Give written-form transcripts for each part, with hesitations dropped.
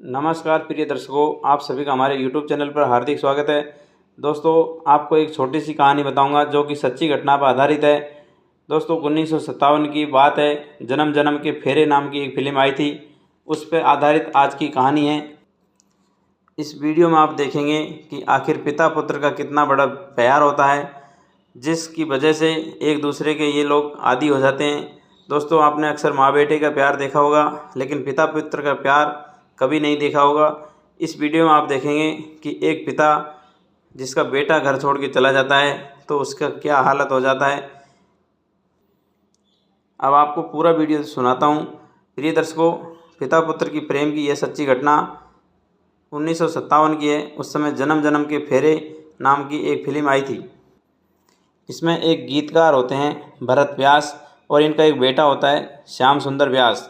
नमस्कार प्रिय दर्शकों, आप सभी का हमारे YouTube चैनल पर हार्दिक स्वागत है। दोस्तों, आपको एक छोटी सी कहानी बताऊंगा जो कि सच्ची घटना पर आधारित है। दोस्तों, 1957 की बात है। जन्म जन्म के फेरे नाम की एक फिल्म आई थी, उस पर आधारित आज की कहानी है। इस वीडियो में आप देखेंगे कि आखिर पिता पुत्र का कितना बड़ा प्यार होता है, जिसकी वजह से एक दूसरे के ये लोग आदी हो जाते हैं। दोस्तों, आपने अक्सर माँ बेटे का प्यार देखा होगा, लेकिन पिता पुत्र का प्यार कभी नहीं देखा होगा। इस वीडियो में आप देखेंगे कि एक पिता जिसका बेटा घर छोड़ के चला जाता है तो उसका क्या हालत हो जाता है। अब आपको पूरा वीडियो सुनाता हूँ। प्रिय दर्शकों, पिता पुत्र की प्रेम की यह सच्ची घटना 1957 की है। उस समय जन्म जन्म के फेरे नाम की एक फिल्म आई थी। इसमें एक गीतकार होते हैं भरत व्यास, और इनका एक बेटा होता है श्याम सुंदर व्यास।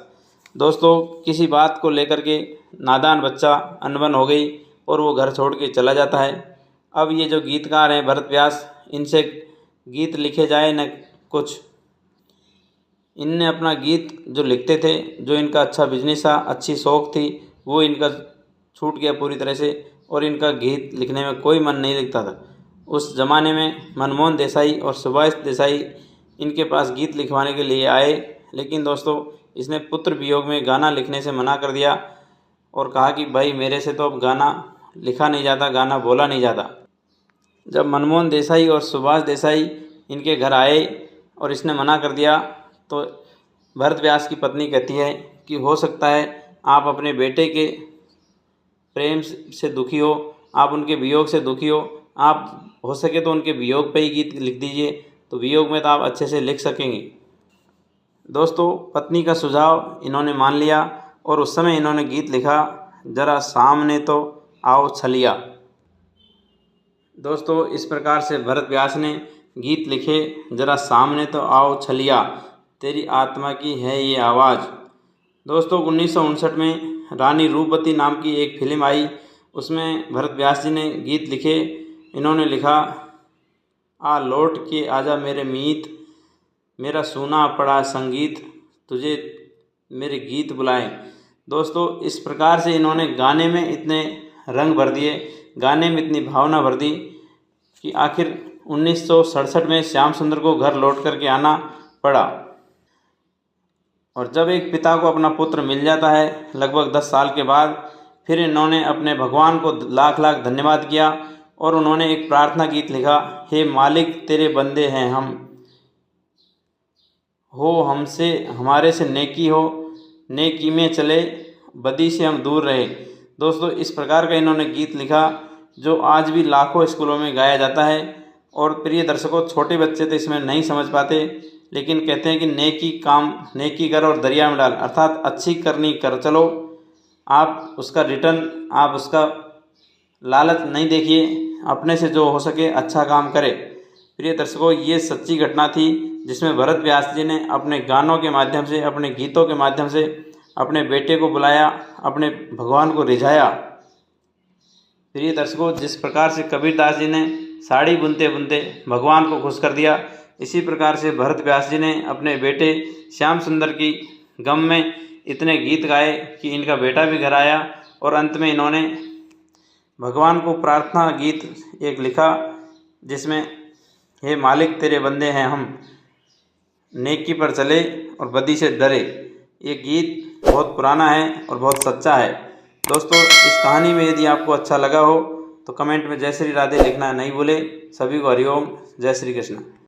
दोस्तों, किसी बात को लेकर के नादान बच्चा अनबन हो गई और वो घर छोड़ के चला जाता है। अब ये जो गीतकार हैं भरत व्यास, इनसे गीत लिखे जाए न कुछ। इनने अपना गीत जो लिखते थे, जो इनका अच्छा बिजनेस था, अच्छी शौक़ थी, वो इनका छूट गया पूरी तरह से, और इनका गीत लिखने में कोई मन नहीं लगता था। उस ज़माने में मनमोहन देसाई और सुभाष देसाई इनके पास गीत लिखवाने के लिए आए, लेकिन दोस्तों इसने पुत्र वियोग में गाना लिखने से मना कर दिया और कहा कि भाई मेरे से तो अब गाना लिखा नहीं जाता, गाना बोला नहीं जाता। जब मनमोहन देसाई और सुभाष देसाई इनके घर आए और इसने मना कर दिया, तो भरत व्यास की पत्नी कहती है कि हो सकता है आप अपने बेटे के प्रेम से दुखी हो, आप उनके वियोग से दुखी हो, आप हो सके तो उनके वियोग पे ही गीत लिख दीजिए, तो वियोग में तो आप अच्छे से लिख सकेंगे। दोस्तों, पत्नी का सुझाव इन्होंने मान लिया और उस समय इन्होंने गीत लिखा, जरा सामने तो आओ छलिया। दोस्तों, इस प्रकार से भरत व्यास ने गीत लिखे, जरा सामने तो आओ छलिया, तेरी आत्मा की है ये आवाज़। दोस्तों, 1959 में रानी रूपवती नाम की एक फिल्म आई, उसमें भरत व्यास जी ने गीत लिखे। इन्होंने लिखा, आ लौट के आजा मेरे मीत, मेरा सुना पड़ा संगीत, तुझे मेरे गीत बुलाए। दोस्तों, इस प्रकार से इन्होंने गाने में इतने रंग भर दिए, गाने में इतनी भावना भर दी कि आखिर 1967 में श्याम सुंदर को घर लौट करके आना पड़ा। और जब एक पिता को अपना पुत्र मिल जाता है लगभग 10 साल के बाद, फिर इन्होंने अपने भगवान को लाख लाख धन्यवाद किया और उन्होंने एक प्रार्थना गीत लिखा, हे मालिक तेरे बंदे हैं हम, हो हमसे हमारे से नेकी हो, नेकी में चले बदी से हम दूर रहे। दोस्तों, इस प्रकार का इन्होंने गीत लिखा जो आज भी लाखों स्कूलों में गाया जाता है। और प्रिय दर्शकों, छोटे बच्चे तो इसमें नहीं समझ पाते, लेकिन कहते हैं कि नेकी काम नेकी कर और दरिया में डाल, अर्थात अच्छी करनी कर चलो, आप उसका रिटर्न, आप उसका लालच नहीं देखिए, अपने से जो हो सके अच्छा काम करे। प्रिय दर्शकों, ये सच्ची घटना थी जिसमें भरत व्यास जी ने अपने गानों के माध्यम से, अपने गीतों के माध्यम से अपने बेटे को बुलाया, अपने भगवान को रिझाया। प्रिय दर्शकों, जिस प्रकार से कबीरदास जी ने साड़ी बुनते बुनते भगवान को खुश कर दिया, इसी प्रकार से भरत व्यास जी ने अपने बेटे श्याम सुंदर की गम में इतने गीत गाए कि इनका बेटा भी घर आया। और अंत में इन्होंने भगवान को प्रार्थना गीत एक लिखा, जिसमें हे मालिक तेरे बंदे हैं हम, नेकी पर चले और बदी से डरे। ये गीत बहुत पुराना है और बहुत सच्चा है। दोस्तों, इस कहानी में यदि आपको अच्छा लगा हो तो कमेंट में जय श्री राधे लिखना नहीं भूले। सभी को हरिओम, जय श्री कृष्ण।